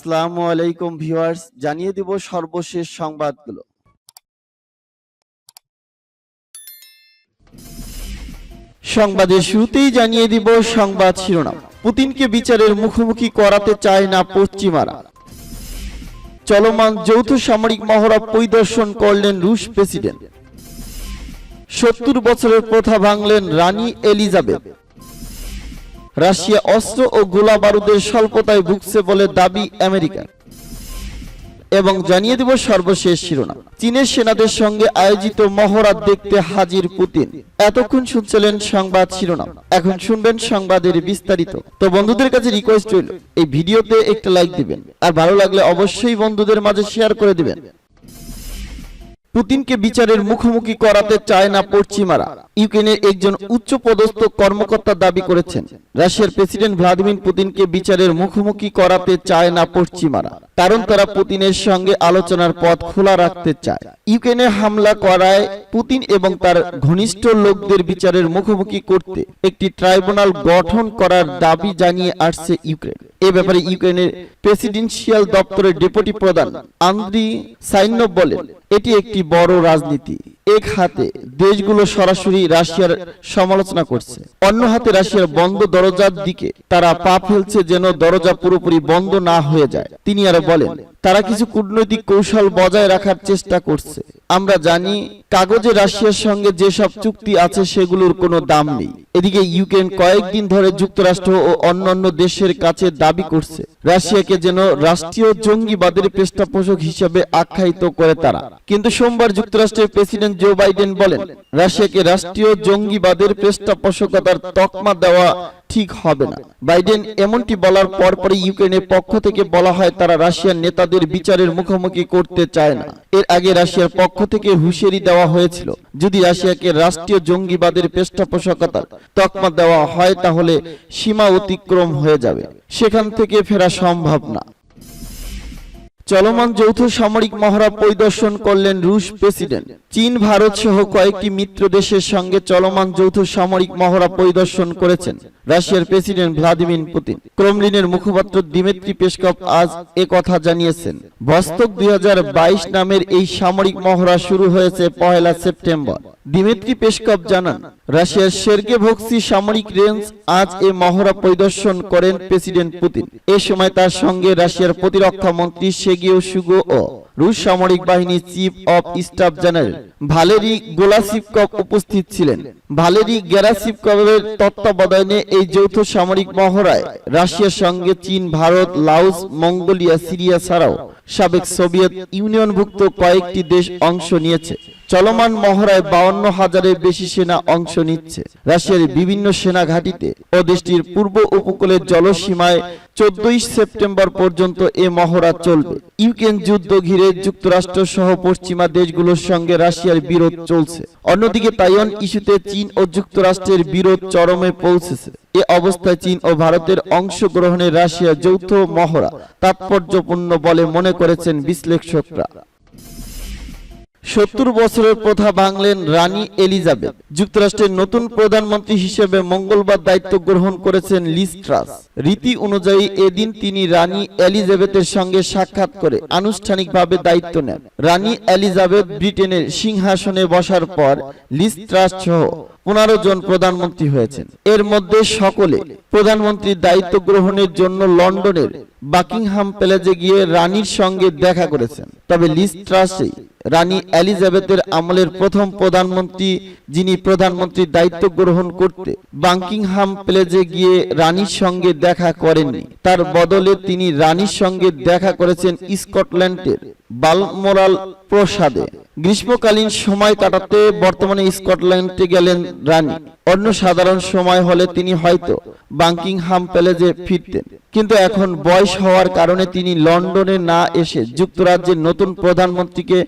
আসসালামু আলাইকুম ভিউয়ার্স, জানিয়ে দিব সর্বশেষ সংবাদগুলো। সংবাদের শুরুতেই জানিয়ে দিব সংবাদ শিরোনাম। পুতিনকে বিচারের মুখোমুখি করাতে চায় না পশ্চিমারা। চলমান যৌথ সামরিক মহড়া পরিদর্শন করলেন রুশ প্রেসিডেন্ট। ৭০ বছরের প্রথা ভাঙলেন রানী এলিজাবেথ। রাশিয়া অস্ত্র ও গোলা বারুদের স্বল্পতায় ভুগছে বলে দাবি আমেরিকার। এবং জানিয়ে দেব সর্বশেষ শিরোনাম। চীনের সেনাদের সঙ্গে আয়োজিত মহড়া দেখতে হাজির পুতিন। এতক্ষণ শুনছিলেন সংবাদ শিরোনাম, এখন শুনবেন সংবাদের বিস্তারিত। তো বন্ধুদের কাছে রিকোয়েস্ট রইল, এই ভিডিওতে একটা লাইক দিবেন, আর ভালো লাগলে অবশ্যই বন্ধুদের মাঝে শেয়ার করে দিবেন। পুতিনকে বিচারের মুখোমুখি করাতে চায় না পশ্চিমারা, ইউক্রেনের একজন উচ্চপদস্থ কর্মকর্তা দাবি করেছেন। রাশিয়ার প্রেসিডেন্ট ভ্লাদিমির পুতিনকে বিচারের মুখোমুখি করাতে চায় না পশ্চিমারা, কারণ তারা পুতিনের সঙ্গে আলোচনার পথ খোলা রাখতে চায়। ইউক্রেনে হামলা করায় পুতিন এবং তার ঘনিষ্ঠ লোকদের বিচারের মুখোমুখি করতে একটি ট্রাইব্যুনাল গঠন করার দাবি জানিয়ে আসছে ইউক্রেন। এ ব্যাপারে ইউক্রেনের প্রেসিডেন্সিয়াল দপ্তরের ডেপুটি প্রধান আন্দ্রি সাইনভ বলেন, এটি একটি বড় রাজনীতি। এক হাতে দেশগুলো সরাসরি রাশিয়ার সমালোচনা করছে, অন্য হাতে রাশিয়ার বন্ধ দরজার দিকে তারা পা ফেলছে যেন দরজা পুরোপুরি বন্ধ না হয়ে যায়। তিনি আরো বলেন, তারা কিছু কূটনৈতিক কৌশল বজায় রাখার চেষ্টা করছে। আমরা জানি কাগজে রাশিয়ার সঙ্গে যেসব চুক্তি আছে সেগুলোর কোনো দাম নেই। এদিকে ইউক্রেন কয়েকদিন ধরে যুক্তরাষ্ট্র ও অন্যান্য দেশের কাছে দাবি করছে রাশিয়াকে যেন রাষ্ট্রীয় জঙ্গিবাদের পৃষ্ঠপোষক হিসেবে আখ্যায়িত করে তারা। কিন্তু সোমবার যুক্তরাষ্ট্রের প্রেসিডেন্ট জো বাইডেন বলেন, রাশিয়াকে রাষ্ট্রীয় জঙ্গিবাদের পৃষ্ঠপোষকতার তকমা দেওয়া ঠিক হবে না। বাইডেন এমনটি বলার পরপরই ইউক্রেনের পক্ষ থেকে বলা হয় তারা রাশিয়ার নেতাদের বিচারের মুখোমুখি করতে চায় না। এর আগে রাশিয়ার পক্ষ থেকে হুঁশিয়ারি দেওয়া হয়েছিল, যদি রাশিয়াকে রাষ্ট্রীয় জঙ্গিবাদের পৃষ্ঠপোষকতার তকমা দেওয়া হয় তাহলে সীমা অতিক্রম হয়ে যাবে, সেখান থেকে ফেরা সম্ভব না। চলমান যৌথ সামরিক মহড়া পরিদর্শন করলেন রুশ প্রেসিডেন্ট। চীন, ভারত সহ কয়েকটি মিত্র দেশের সঙ্গে চলমান যৌথ সামরিক মহড়া পরিদর্শন করেছেন রাশিয়ার প্রেসিডেন্ট ভ্লাদিমির পুতিন। ক্রেমলিনের মুখপাত্র দিমিত্রি পেসকভ আজ একথা জানিয়েছেন। ভস্তক 2022 নামের এই সামরিক মহড়া শুরু হয়েছে 1 সেপ্টেম্বর। দিমিত্রি পেসকভ জানান, রাশিয়ার সের্গেভস্কি সামরিক রেঞ্জ আজ এই মহড়া পরিদর্শন করেন প্রেসিডেন্ট পুতিন। এ সময় তার সঙ্গে রাশিয়ার প্রতিরক্ষা মন্ত্রী সের্গেই শুইগু ও রুশ সামরিক বাহিনীর চিফ অব স্টাফ জেনারেল ভালেরি গোলাসিভকভ উপস্থিত ছিলেন। ভালেরি গেরাসিভকভের তত্ত্বাবধানে এই যৌথ সামরিক মহড়ায় রাশিয়ার সঙ্গে চীন, ভারত, লাওস, মঙ্গোলিয়া, সিরিয়া ছাড়াও সাবেক সোভিয়েত ইউনিয়নভুক্ত কয়েকটি দেশ অংশ নিয়েছে। চলমান মহড়ায় 52,000-এর বেশি সেনা অংশ নিচ্ছে। রাশিয়ার বিভিন্ন সেনা ঘাঁটিতে ও দেশটির পূর্ব উপকূলের জলসীমায় 14 সেপ্টেম্বর পর্যন্ত এ মহড়া চলবে। ইউক্রেন যুদ্ধ ঘিরে যুক্তরাষ্ট্র সহ পশ্চিমা দেশগুলোর সঙ্গে রাশিয়ার বিরোধ চলছে। অন্যদিকে তাইওয়ান ইস্যুতে চীন ও যুক্তরাষ্ট্রের বিরোধ চরমে পৌঁছেছে। এ অবস্থায় চীন ও ভারতের অংশগ্রহণে রাশিয়ার যৌথ মহড়া তাৎপর্যপূর্ণ বলে মনে করেছেন বিশ্লেষকরা। ৭০ বছরের প্রথা ভাঙলেন রানী এলিজাবেথ। যুক্তরাষ্ট্রের নতুন প্রধানমন্ত্রী হিসেবে মঙ্গলবার দায়িত্ব গ্রহণ করেছেন লিজ ট্রাস। রীতি অনুযায়ী এদিন তিনি রানী এলিজাবেথের সঙ্গে সাক্ষাৎ করে আনুষ্ঠানিকভাবে দায়িত্ব নেন। রানী এলিজাবেথ ব্রিটেনের সিংহাসনে বসার পর লিজ ট্রাস সহ 15 জন প্রধানমন্ত্রী হয়েছেন। এর মধ্যে সকলে প্রধানমন্ত্রীর দায়িত্ব গ্রহণের জন্য লন্ডনের বাকিংহাম প্যালেসে গিয়ে রানীর সঙ্গে দেখা করেছেন। তবে লিজ ট্রাসই রানী এলিজাবেথের আমলের প্রথম প্রধানমন্ত্রী যিনি প্রধানমন্ত্রীর দায়িত্ব গ্রহণ করতে বাকিংহাম প্যালেসে গিয়ে রানীর সঙ্গে দেখা করেননি। তার বদলে তিনি রানীর সঙ্গে দেখা করেছেন স্কটল্যান্ডের বালমোরাল প্রাসাদে। গ্রীষ্মকালীন সময় কাটাতে বর্তমানে স্কটল্যান্ডে গেলেন রানী। অন্য সাধারণ সময় হলে তিনি হয়তো বাকিংহাম প্যালেসে ফিরতেন, কিন্তু এখন বয়স হওয়ার কারণে তিনি লন্ডনে না এসে যুক্তরাজ্যের নতুন প্রধানমন্ত্রীকে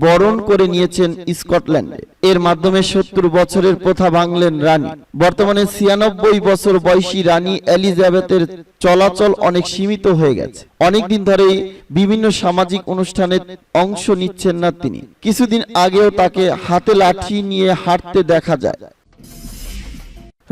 বরণ করে নিয়েছেন স্কটল্যান্ডে। এর মাধ্যমে ৭০ বছরের প্রথা ভাঙলেন রানী। বর্তমানে 96 বছর বয়সী রানী এলিজাবেথের চলাচল অনেক সীমিত হয়ে গেছে। অনেকদিন ধরেই বিভিন্ন সামাজিক অনুষ্ঠানে অংশ নিচ্ছেন না তিনি। কিছুদিন আগেও তাকে হাতে লাঠি নিয়ে হাঁটতে দেখা যায়।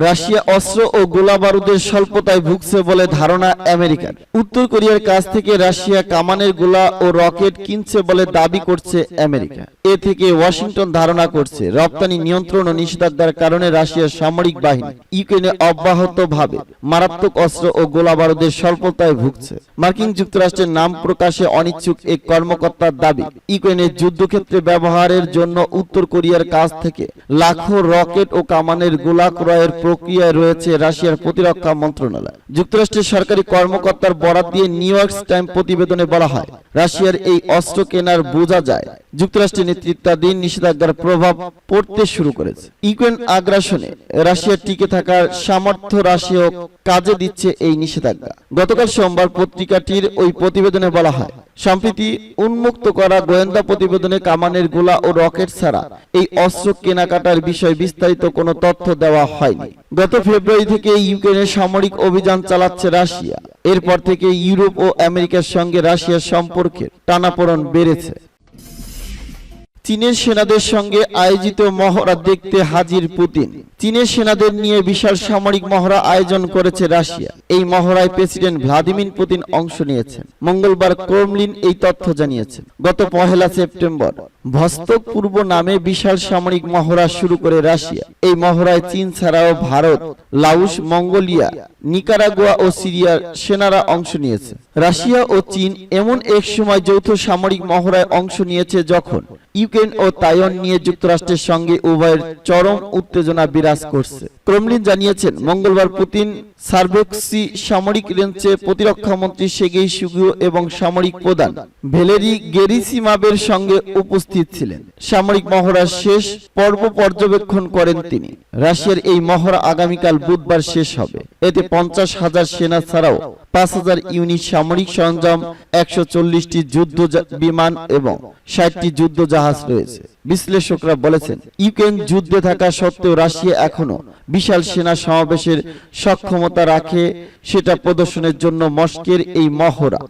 রাশিয়া অস্ত্র ও গোলাবারুদের স্বল্পতায় ভুগছে বলে ধারণা আমেরিকার। উত্তর কোরিয়ার কাছ থেকে রাশিয়া কামানের গোলা ও রকেট কিনছে বলে দাবি করছে আমেরিকা। এ থেকে ওয়াশিংটন ধারণা করছে রপ্তানি নিয়ন্ত্রণ ও নিষেধাজ্ঞার কারণে রাশিয়ার সামরিক বাহিনী ইউক্রেনে অব্যাহতভাবে মারাত্মক অস্ত্র ও গোলাবারুদের স্বল্পতায় ভুগছে। মার্কিন যুক্তরাষ্ট্রের নাম প্রকাশে অনিচ্ছুক এক কর্মকর্তার দাবি, ইউক্রেনের যুদ্ধক্ষেত্রে ব্যবহারের জন্য উত্তর কোরিয়ার কাছ থেকে লাখো রকেট ও কামানের গোলা ক্রয়ের প্রক্রিয়ায় রয়েছে রাশিয়ার প্রতিরক্ষা মন্ত্রণালয়। যুক্তরাষ্ট্রের সরকারি কর্মকর্তার বরাত দিয়ে নিউ ইয়র্ক টাইমস প্রতিবেদনে বলা হয়, রাশিয়ার এই অস্ত্র কেনার বোঝা যায় যুক্তরাষ্ট্রের নেতৃত্বাধীন নিষেধাজ্ঞার প্রভাব পড়তে শুরু করেছে। ইউক্রেন আগ্রাসনে রাশিয়ার টিকে থাকার সামর্থ্য রাশিয়াও কাজে দিচ্ছে এই নিষেধাজ্ঞা। গতকাল সোমবার পত্রিকাটির ওই প্রতিবেদনে বলা হয়, সম্প্রতি উন্মুক্ত করা গোয়েন্দা প্রতিবেদনে কামানের গোলা ও রকেট ছাড়া এই অস্ত্র কেনাকাটার বিষয়ে বিস্তারিত কোনো তথ্য দেওয়া হয়নি। গত ফেব্রুয়ারি থেকে ইউক্রেনের সামরিক অভিযান চালাচ্ছে রাশিয়া। এরপর থেকে ইউরোপ ও আমেরিকার সঙ্গে রাশিয়ার সম্পর্কের টানাপোড়েন বেড়েছে। চীনের সেনাদের সঙ্গে আয়োজিত মহড়া দেখতে হাজির পুতিন। চীনের সেনাদের নিয়ে বিশাল সামরিক মহড়া আয়োজন করেছে রাশিয়া। এই মহড়ায় প্রেসিডেন্ট ভ্লাদিমির পুতিন অংশ নিয়েছেন। মঙ্গলবার ক্রেমলিন এই তথ্য জানিয়েছেন। গত 1 সেপ্টেম্বর ভস্তক পূর্ব নামে বিশাল সামরিক মহড়া শুরু করে রাশিয়া। এই মহড়ায় চীন ছাড়াও ভারত, লাওস, মঙ্গোলিয়া, নিকারাগুয়া ও সিরিয়ার সেনারা অংশ নিয়েছে। রাশিয়া ও চীন এমন এক সময় যৌথ সামরিক মহড়ায় অংশ নিয়েছে যখন ইউক্রেন ও তাইওয়ান নিয়ে যুক্তরাষ্ট্রের সঙ্গে উভয়ের চরম উত্তেজনা বিরাজ করছে। ক্রেমলিন জানিয়েছেন, মঙ্গলবার পুতিন সার্ভেক্সি সামরিক রেঞ্জে প্রতিরক্ষা মন্ত্রী সেগেই শুগু এবং সামরিক প্রধান ভ্যালেরি গেরিসিমাবের সঙ্গে উপস্থিত ছিলেন। সামরিক মহড়ার শেষ পর্ব পর্যবেক্ষণ করেন তিনি। রাশিয়ার এই মহড়া আগামীকাল বুধবার শেষ হবে। এতে 50,000 সেনা ছাড়াও 5,000 ইউনিট সামরিক সরঞ্জাম, 140টি যুদ্ধ বিমান এবং 60টি যুদ্ধ জাহাজ রয়েছে। বিশ্লেষকরা বলেছেন, ইউক্রেন যুদ্ধে থাকা সত্ত্বেও রাশিয়া এখনো বিশাল সেনা সমাবেশের সক্ষমতা রাখে, সেটা প্রদর্শনের জন্য মস্কোর এই মহড়া।